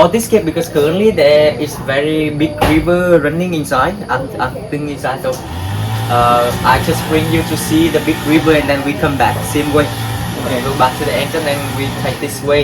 For this cave, because currently there is very big river running inside. I'm thinking inside, so I just bring you to see the big river, and then we come back same way. Okay, go back to the entrance, and we take this way,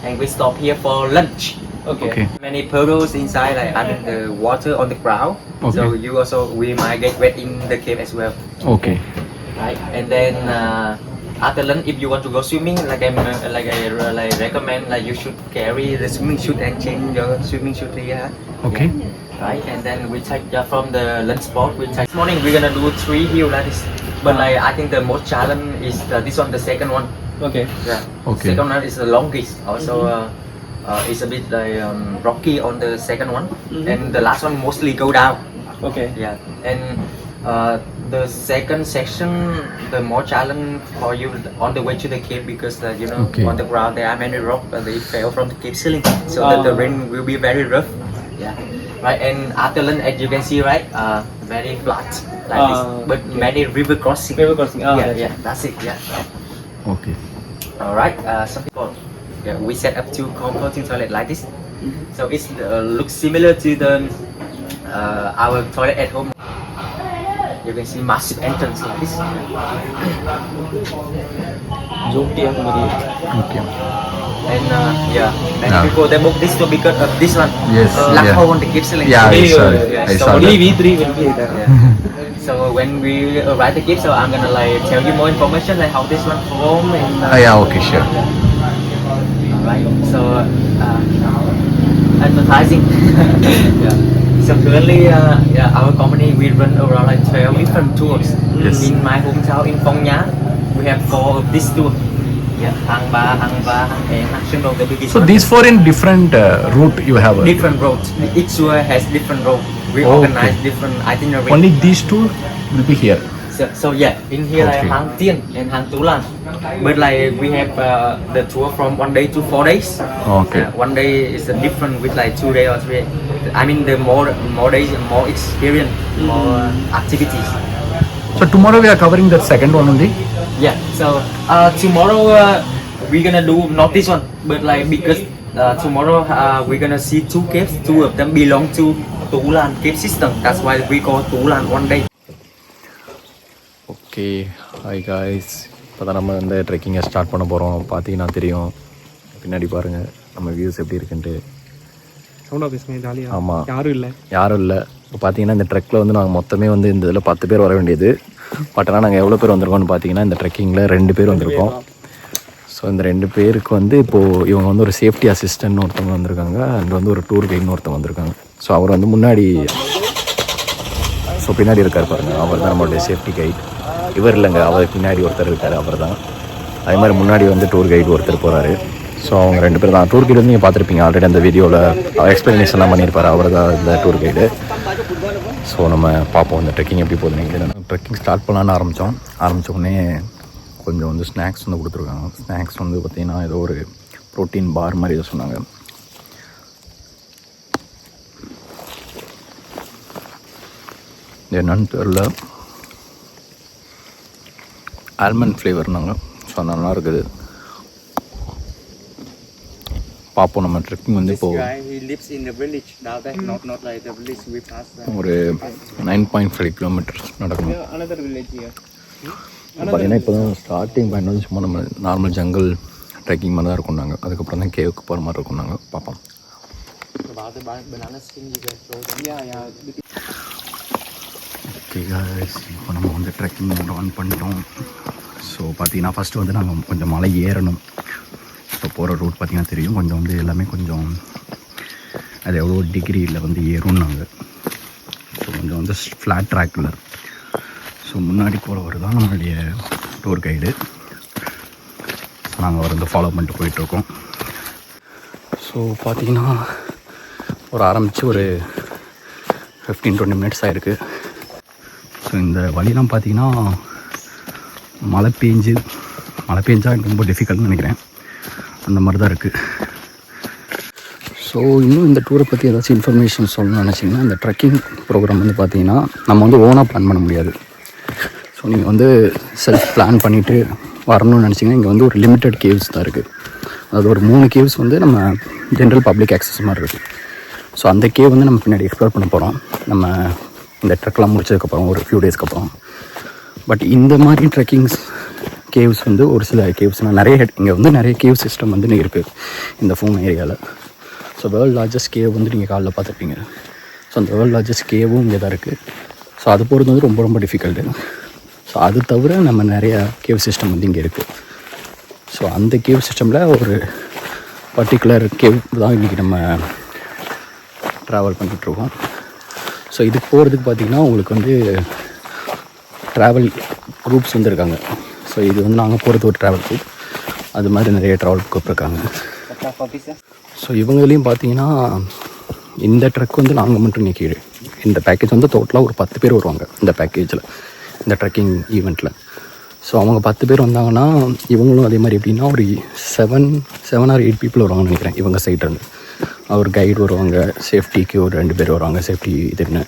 and we stop here for lunch. Okay. Many puddles inside, like under the water on the ground. Okay. So we might get wet in the cave as well. Okay. Right, and then after lunch, if you want to go swimming, like I recommend, like you should carry the swimming suit and change your swimming suit here. Okay. Yeah. Right, and then we take from the lunch spot. This morning we're gonna do 3 hills like this, but like I think the most challenge is this one, the second one. Okay. Yeah. Okay. Second one is the longest. Also, it's a bit like rocky on the second one, and the last one mostly go down. Okay. Yeah, and the second section, the more challenge for you on the way to the cave, because on the ground there are many rocks and they fell from the cave ceiling, so the terrain will be very rough. Yeah, right. And after lunch, as you can see, right, very flat like this, but many river crossing. River crossing. Yeah, that's it. Yeah. Okay. All right. Some people, we set up 2 composting toilet like this, so it looks similar to the our toilet at home. You can see massive entrance like this. Okay. And many people they book this too because of this one. Yes. Black hole on the cave ceiling. Yeah, I saw So that. Only we 3 will be there. So when we arrive the cave, so I'm gonna like tell you more information like how this one form and. Yeah. Okay. Sure. Alright. So advertising. Yeah. So currently, our company we run around like 12 different tours. Yes. In my hometown in Phong Nha, we have 4 of these tours. Yeah, Hang Ba, Hang Heng, Hang Shun Dong, the biggest. So one. these 4 in different route you have. Different roads. Each tour has different road. We organize different itinerary. Only these 2 will be here. So yeah, in here like Okay. Hang Tien and Hang Tu Lan. But like we have the tour from 1 day to 4 days. Okay. 1 day is different with like 2 days or 3 days. I mean the more days, more experience, more activities. So tomorrow we are covering the second one only. Yeah. So tomorrow we're gonna do not this one, but like because tomorrow we're gonna see 2 caves. 2 of them belong to Tu Lan cave system. That's why we call Tu Lan 1 day. Okay hi guys இப்போ தான் நம்ம வந்து ட்ரெக்கிங்கை start பண்ண போகிறோம். பார்த்தீங்கன்னா தெரியும் பின்னாடி பாருங்கள் நம்ம வியூஸ் எப்படி இருக்குன்ட்டு. ஆமாம், யாரும் இல்லை. இப்போ பார்த்தீங்கன்னா இந்த ட்ரெக்கில் வந்து நாங்கள் மொத்தமே வந்து இந்த இதில் 10 பேர் வர வேண்டியது. பட் ஆனால் நாங்கள் எவ்வளோ பேர் வந்திருக்கோம்னு பார்த்தீங்கன்னா இந்த ட்ரெக்கிங்கில் 2 பேர் வந்திருக்கோம். ஸோ இந்த 2 பேருக்கு வந்து இப்போது இவங்க வந்து ஒரு சேஃப்டி அசிஸ்டன்ட்னு ஒருத்தவங்க வந்திருக்காங்க, அண்ட் வந்து ஒரு டூர் கைட்னு ஒருத்தவங்க வந்திருக்காங்க. ஸோ அவர் வந்து முன்னாடி பின்னாடி இருக்கார் பாருங்கள், அவர் தான் நம்மளுடைய சேஃப்டி கைட். இவர் இல்லைங்க, அவர் பின்னாடி ஒருத்தர் இருக்கார், அவர் தான். அதே மாதிரி முன்னாடி வந்து டூர் கைடு ஒருத்தர் போகிறாரு. ஸோ அவங்க 2 பேர் தான். டூர் கைடு வந்து நீங்கள் பார்த்துருப்பீங்க ஆல்ரெடி அந்த வீடியோவில் எக்ஸ்ப்ளனேஷன்லாம் பண்ணியிருப்பார், அவர் தான் இந்த டூர் கைடு. ஸோ நம்ம பார்ப்போம் இந்த ட்ரெக்கிங் எப்படி போகுதுன்னு. ட்ரெக்கிங் ஸ்டார்ட் பண்ணலான்னு ஆரம்பித்த உடனே கொஞ்சம் வந்து ஸ்நாக்ஸ் வந்து கொடுத்துருக்காங்க. ஸ்நாக்ஸ் வந்து பார்த்திங்கன்னா ஏதோ ஒரு ப்ரோட்டீன் பார் மாதிரி ஏதோ சொன்னாங்க. என்னன்னு தெரில, ஆல்மண்ட் ஃப்ளேவர்னாங்க. ஸோ நல்லா இருக்குது. பார்ப்போம். நம்ம ட்ரெக்கிங் வந்து இப்போது ஒரு 9.5 கிலோமீட்டர்ஸ் நடக்கணும். பார்த்தீங்கன்னா இப்போ தான் ஸ்டார்டிங் பாயிண்ட் வந்து சும்மா நம்ம நார்மல் ஜங்கிள் ட்ரெக்கிங் மாதிரி தான் இருக்கும். நாங்கள் அதுக்கப்புறம் தான் கேவுக்கு போகிற மாதிரி இருக்கும். நாங்கள் பார்ப்போம். ஓகே காய்ஸ், இப்போ நம்ம வந்து ட்ரெக்கிங் ஆன் பண்ணிட்டோம். ஸோ பார்த்தீங்கன்னா ஃபஸ்ட்டு வந்து நாங்கள் கொஞ்சம் மலை ஏறணும். இப்போ போகிற ரூட் பார்த்திங்கன்னா தெரியும், கொஞ்சம் வந்து எல்லாமே கொஞ்சம் அது எவ்வளோ டிகிரியில் வந்து ஏறும்னாங்க. ஸோ கொஞ்சம் வந்து ஃப்ளாட் ட்ராக்கில். ஸோ முன்னாடி போகிறவர் தான் நம்மளுடைய டூர் கைடு. ஸோ நாங்கள் அவர் வந்து ஃபாலோ பண்ணிட்டு போயிட்டுருக்கோம். ஸோ பார்த்திங்கன்னா ஆரம்பித்து ஒரு 15-20 மினிட்ஸ் ஆகிருக்கு. ஸோ இந்த வழிலாம் பார்த்திங்கன்னா மழை பெஞ்சா ரொம்ப டிஃபிகல்ட்னு நினைக்கிறேன், அந்த மாதிரி தான் இருக்குது. ஸோ இன்னும் இந்த டூரை பற்றி ஏதாச்சும் இன்ஃபர்மேஷன் சொல்லணும்னு நினச்சிங்கன்னா, இந்த ட்ரெக்கிங் ப்ரோக்ராம் வந்து பார்த்திங்கன்னா நம்ம வந்து ஓனாக பிளான் பண்ண முடியாது. ஸோ நீங்கள் வந்து செல்ஃப் பிளான் பண்ணிவிட்டு வரணும்னு நினச்சிங்கன்னா இங்கே வந்து ஒரு லிமிட்டட் கேவ்ஸ் தான் இருக்குது. அது ஒரு 3 கேவ்ஸ் வந்து நம்ம ஜென்ரல் பப்ளிக் ஆக்சஸ் மாதிரி இருக்குது. ஸோ அந்த கேவ் வந்து நம்ம பின்னாடி எக்ஸ்ப்ளோர் பண்ண போகிறோம் நம்ம இந்த ட்ரெக்லாம் முடிச்சதுக்கப்புறம் ஒரு ஃபியூ டேஸ்க்கு அப்புறம். பட் இந்த மாதிரி ட்ரெக்கிங்ஸ் கேவ்ஸ் வந்து ஒரு சில கேவ்ஸ்னால் நிறைய இங்கே வந்து நிறைய கேவ் சிஸ்டம் வந்து இருக்குது இந்த ஃபோன் ஏரியாவில். ஸோ வேர்ல்டு லார்ஜஸ்ட் கேவ் வந்து நீங்கள் காலைல பார்த்துருப்பீங்க. ஸோ அந்த வேர்ல்டு லார்ஜஸ்ட் கேவும் இங்கே தான் இருக்குது. ஸோ அது போகிறது வந்து ரொம்ப ரொம்ப டிஃபிகல்ட்டு. ஸோ அது தவிர நம்ம நிறையா கேவ் சிஸ்டம் வந்து இங்கே இருக்குது. ஸோ அந்த கேவ் சிஸ்டமில் ஒரு பர்டிகுலர் கேவ் தான் இன்றைக்கி நம்ம ட்ராவல் பண்ணிகிட்ருக்கோம். ஸோ இதுக்கு போகிறதுக்கு பார்த்திங்கன்னா உங்களுக்கு வந்து ட்ராவல் குரூப்ஸ் வந்து இருக்காங்க. ஸோ இது வந்து நாங்கள் போகிறது ஒரு ட்ராவல் குரூப், அது மாதிரி நிறைய ட்ராவல் குரூப் இருக்காங்க. ஸோ இவங்களையும் பார்த்தீங்கன்னா இந்த ட்ரக் வந்து நாங்கள் மட்டும் இன்றைக்கி இந்த பேக்கேஜ் வந்து டோட்டலாக ஒரு 10 பேர் வருவாங்க இந்த பேக்கேஜில், இந்த ட்ரெக்கிங் ஈவெண்ட்டில். ஸோ அவங்க 10 பேர் வந்தாங்கன்னா இவங்களும் அதே மாதிரி எப்படின்னா ஒரு 7 or 8 பீப்புள் வருவாங்கன்னு நினைக்கிறேன் இவங்க சைட்லேருந்து. ஒரு கைடு வருவாங்க, சேஃப்டிக்கு ஒரு 2 பேர் வருவாங்க, சேஃப்டி இதுன்னு.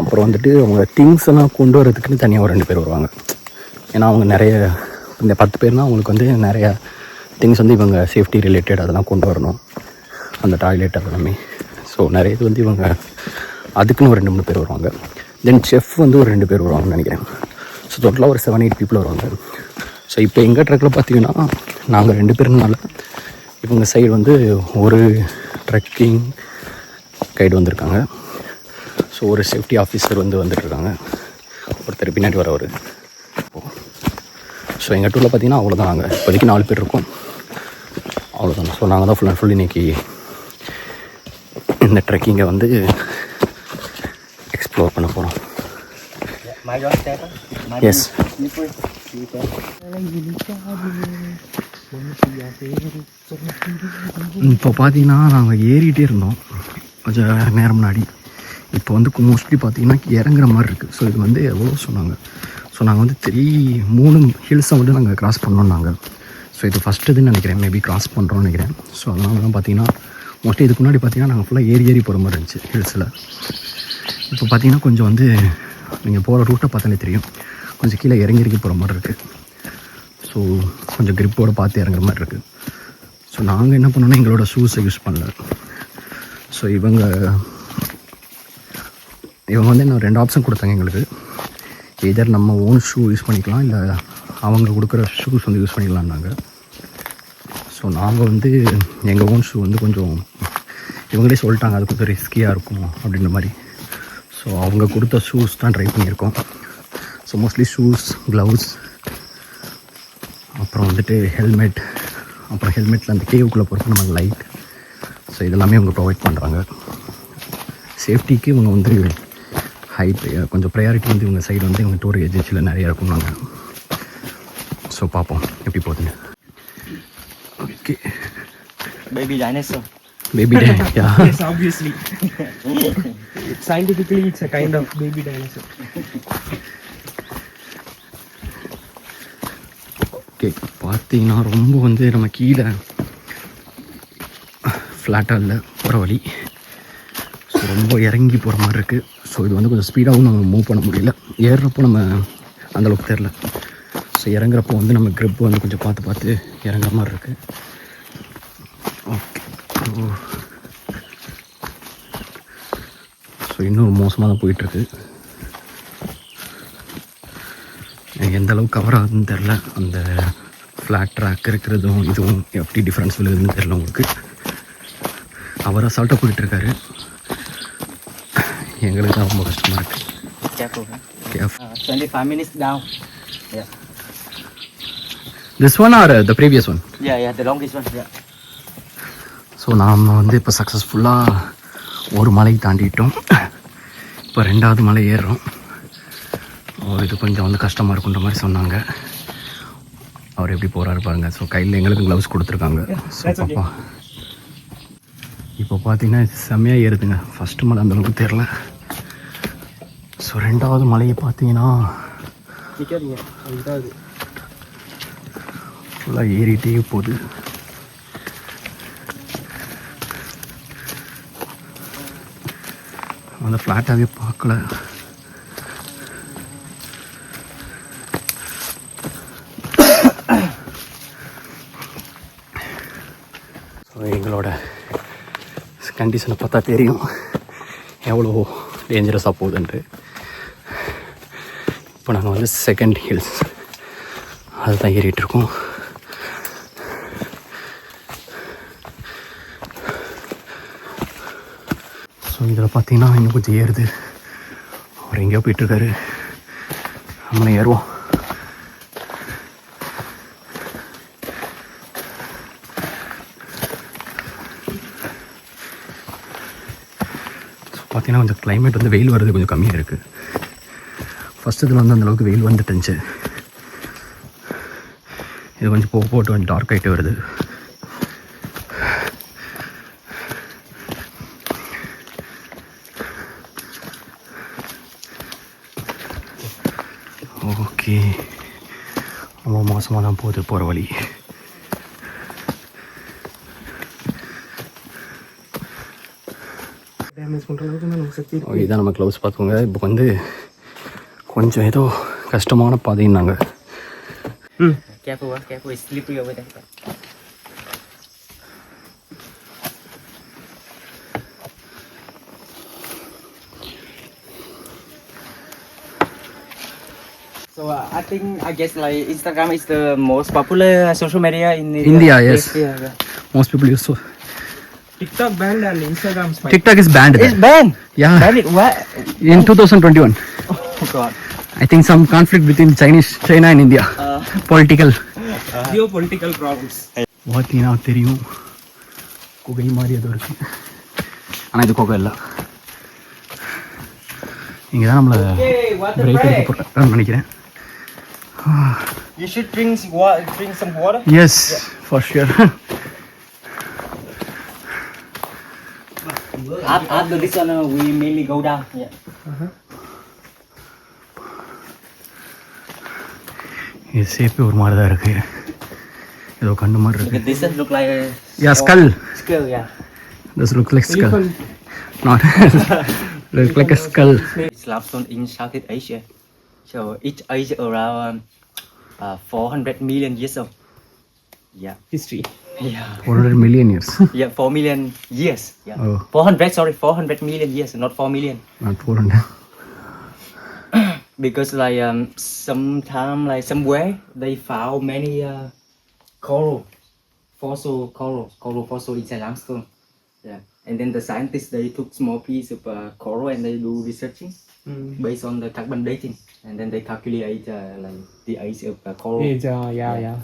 அப்புறம் வந்துட்டு அவங்க திங்ஸ் எல்லாம் கொண்டு வரதுக்குன்னு தனியாக ஒரு 2 பேர் வருவாங்க. ஏன்னா அவங்க நிறைய இந்த 10 பேர்னால் அவங்களுக்கு வந்து நிறையா திங்ஸ் வந்து இவங்க சேஃப்டி ரிலேட்டட் அதெல்லாம் கொண்டு வரணும், அந்த டாய்லெட் எல்லாமே. ஸோ நிறைய இது வந்து இவங்க அதுக்குன்னு ஒரு 2-3 பேர் வருவாங்க. தென் செஃப் வந்து ஒரு 2 பேர் வருவாங்கன்னு நினைக்கிறேன். ஸோ டோட்டலாக ஒரு 7-8 பீப்புள் வருவாங்க. ஸோ இப்போ எங்கள் ட்ரக்கில் பார்த்தீங்கன்னா நாங்கள் 2 பேருனால இவங்க சைடு வந்து ஒரு ட்ரெக்கிங் கைடு வந்திருக்காங்க. ஸோ ஒரு சேஃப்டி ஆஃபீஸர் வந்து வந்துட்டுருக்காங்க, ஒருத்தர் பின்னாடி வரவர். ஸோ எங்கள் டூரில் பார்த்தீங்கன்னா அவ்வளோதான், நாங்கள் இப்போதைக்கு 4 பேர் இருக்கோம், அவ்வளோதான். ஸோ நாங்கள் தான் ஃபுல் அண்ட் ஃபுல் இன்றைக்கி இந்த ட்ரெக்கிங்கை வந்து எக்ஸ்ப்ளோர் பண்ண போகிறோம். எஸ், இப்போ பார்த்தீங்கன்னா நாங்கள் ஏறிட்டே இருந்தோம் கொஞ்சம் நேரம் முன்னாடி. இப்போ வந்து மோஸ்ட்லி பார்த்தீங்கன்னா இறங்குற மாதிரி இருக்குது. ஸோ இது வந்து எவ்வளோ சொன்னாங்க. ஸோ நாங்கள் வந்து 3 ஹில்ஸை வந்து நாங்கள் க்ராஸ் பண்ணோம் நாங்கள். ஸோ இது ஃபஸ்ட்டு இதுன்னு நினைக்கிறேன், மேபி க்ராஸ் பண்ணுறோன்னு நினைக்கிறேன். ஸோ அதனால தான் பார்த்தீங்கன்னா மோஸ்ட்லி இதுக்கு முன்னாடி பார்த்தீங்கன்னா நாங்கள் ஃபுல்லாக ஏறி போகிற மாதிரி இருந்துச்சு ஹில்ஸில். இப்போ பார்த்தீங்கன்னா கொஞ்சம் வந்து நீங்கள் போகிற ரூட்டை பார்த்தாலே தெரியும், கொஞ்சம் கீழே இறங்கி போகிற மாதிரி இருக்குது. ஸோ கொஞ்சம் கிரிப்போடு பார்த்து இறங்குற மாதிரி இருக்குது. ஸோ நாங்கள் என்ன பண்ணோன்னா எங்களோட ஷூஸை யூஸ் பண்ணல. ஸோ இவங்க வந்து இன்னும் 2 ஆப்ஷன் கொடுத்தாங்க எங்களுக்கு. எதர் நம்ம ஓன் ஷூ யூஸ் பண்ணிக்கலாம், இல்லை அவங்க கொடுக்குற ஷூஸ் வந்து யூஸ் பண்ணிக்கலாம்னாங்க. ஸோ நாங்கள் வந்து எங்கள் ஓன் ஷூ வந்து கொஞ்சம் இவங்களே சொல்லிட்டாங்க அது கொஞ்சம் ரிஸ்கியாக இருக்கும் அப்படின்ற மாதிரி. ஸோ அவங்க கொடுத்த ஷூஸ் தான் ட்ரை பண்ணியிருக்கோம். ஸோ மோஸ்ட்லி ஷூஸ், க்ளவுஸ், அப்புறம் வந்துட்டு ஹெல்மெட், அப்புறம் ஹெல்மெட்டில் அந்த கேவுக்குள்ளே போகிறப்ப நமக்கு லைட். ஸோ இதெல்லாமே அவங்க ப்ரொவைட் பண்ணுறாங்க. சேஃப்டிக்கு இவங்க வந்து கொஞ்சம் ப்ரையாரிட்டி வந்து இவங்க சைடு வந்து இவங்க டூர் ஏஜென்சியில் நிறையா இருக்கும் நாங்கள். ஸோ பார்ப்போம் எப்படி போகுதுங்க. Okay, Baby dinosaur. Baby yeah. Yes, obviously. Scientifically, it's a kind of baby dinosaur. Okay, பார்த்தீங்கன்னா ரொம்ப வந்து நம்ம கீழே ஃப்ளாட்டாக இல்லை போகிற வழி. ஸோ ரொம்ப இறங்கி போகிற மாதிரி இருக்குது. ஸோ இது வந்து கொஞ்சம் ஸ்பீடாகவும் நம்ம மூவ் பண்ண முடியல. ஏறுறப்போ நம்ம அந்தளவுக்கு தெரில. ஸோ இறங்குறப்போ வந்து நம்ம க்ரிப் வந்து கொஞ்சம் பார்த்து இறங்குற மாதிரி இருக்குது. ஓகே, ஸோ இன்னும் மோசமாக தான் போயிட்டுருக்கு. எனக்கு எந்த அளவுக்கு கவர் ஆகுதுன்னு தெரில. அந்த ஃப்ளாட் ட்ராக் இருக்கிறதும் இதுவும் எப்படி டிஃப்ரென்ஸ் விழுகுதுன்னு தெரில உங்களுக்கு. அவர் அசால்ட்டாக போயிட்டுருக்காரு, எங்களுக்கு தான் ரொம்ப கஷ்டமாக இருக்குது. Careful. 25 minutes down. Yeah. This one or the previous one? Yeah, the longest one. Yeah. So நாம் வந்து இப்போ சக்ஸஸ்ஃபுல்லாக ஒரு மலை தாண்டிட்டோம். இப்போ 2வது மலை ஏறுறோம். இது கொஞ்சம் வந்து கஷ்டமாக இருக்குன்ற மாதிரி சொன்னாங்க. அவர் எப்படி போகிறாரு பாருங்க. ஸோ கையில் எங்களுக்கு க்ளவுஸ் கொடுத்துருக்காங்க. ஸோ பாப்பா இப்போ பார்த்தீங்கன்னா செம்மையாக ஏறுதுங்க. ஃபஸ்ட்டு மலை அந்தளவுக்கு தெரில. ஸோ 2வது மலையை பார்த்தீங்கன்னா ஃபுல்லாக ஏறிட்டே போகுது. அந்த ஃப்ளாட்டாகவே பார்க்கல. கண்டிஷனை பார்த்தா தெரியும் எவ்வளோ டேஞ்சரஸாக போகுதுன்ட்டு. இப்போ நாங்கள் வந்து செகண்ட் ஹில்ஸ் அதுதான் ஏறிட்டுருக்கோம். ஸோ இதில் பார்த்தீங்கன்னா இன்னும் கொஞ்சம் ஏறுது. அவர் எங்கேயோ போயிட்டுருக்காரு, நம்மளும் ஏறுவோம். பார்த்தீங்கன்னா கொஞ்சம் கிளைமேட் வந்து வெயில் வர்றது கொஞ்சம் கம்மியாக இருக்குது. ஃபஸ்ட்டு இதில் வந்து அந்தளவுக்கு வெயில் வந்துட்டு இருந்துச்சு. இது கொஞ்சம் போட்டு கொஞ்சம் டார்க் ஆகிட்டே வருது. ஓகே, ரொம்ப மோசமாக தான் போகுது போகிற வழி. டேமேஜ் பண்ணுற அளவுக்கு நமக்கு சக்தி இருக்கு. இதான் நம்ம க்ளவுஸ் பார்த்துக்கோங்க. இப்போ வந்து கொஞ்சம் ஏதோ கஷ்டமான பாதைன்னாங்க. Careful, careful, it's slippery over there. So I think I guess like Instagram is the most popular social media in India, yes. Yeah. Most people use so. TikTok banned and Instagram fine. TikTok is banned there. It's banned. Yeah. Banned it. What? In 2021. Oh God. I think some conflict between China and India. Political. Geopolitical problems. பார்த்தீங்கன்னா தெரியும் குகை மாதிரி ஏதோ இருக்குது. ஆனால் இது குகை இல்லை. இங்கே தான் நம்மளை பிரேக் எடுக்க போகிறான்னு நினைக்கிறேன். You should drink some water. Yes, for sure. After this one, we mainly go down. Yeah. இது சேப்பே ஒரு மாதிரி தான் இருக்குது. ஏதோ கண்ணு மாதிரி இருக்கு. This one look like a skull. Skull, yeah. This looks like skull. Not look like a skull. It's limestone in Southeast Asia. So each age around 400 million years old. Yeah. History. Yeah. 400 million years. Yeah, 4 million years. Yeah. Oh. 400 million years, not 4 million. Not 400. Because like sometime like somewhere they found many coral fossil inside limestone. Yeah. And then the scientists they took small piece of coral and they do researching based on the carbon dating, and then they calculate like the age of coral. Age, yeah.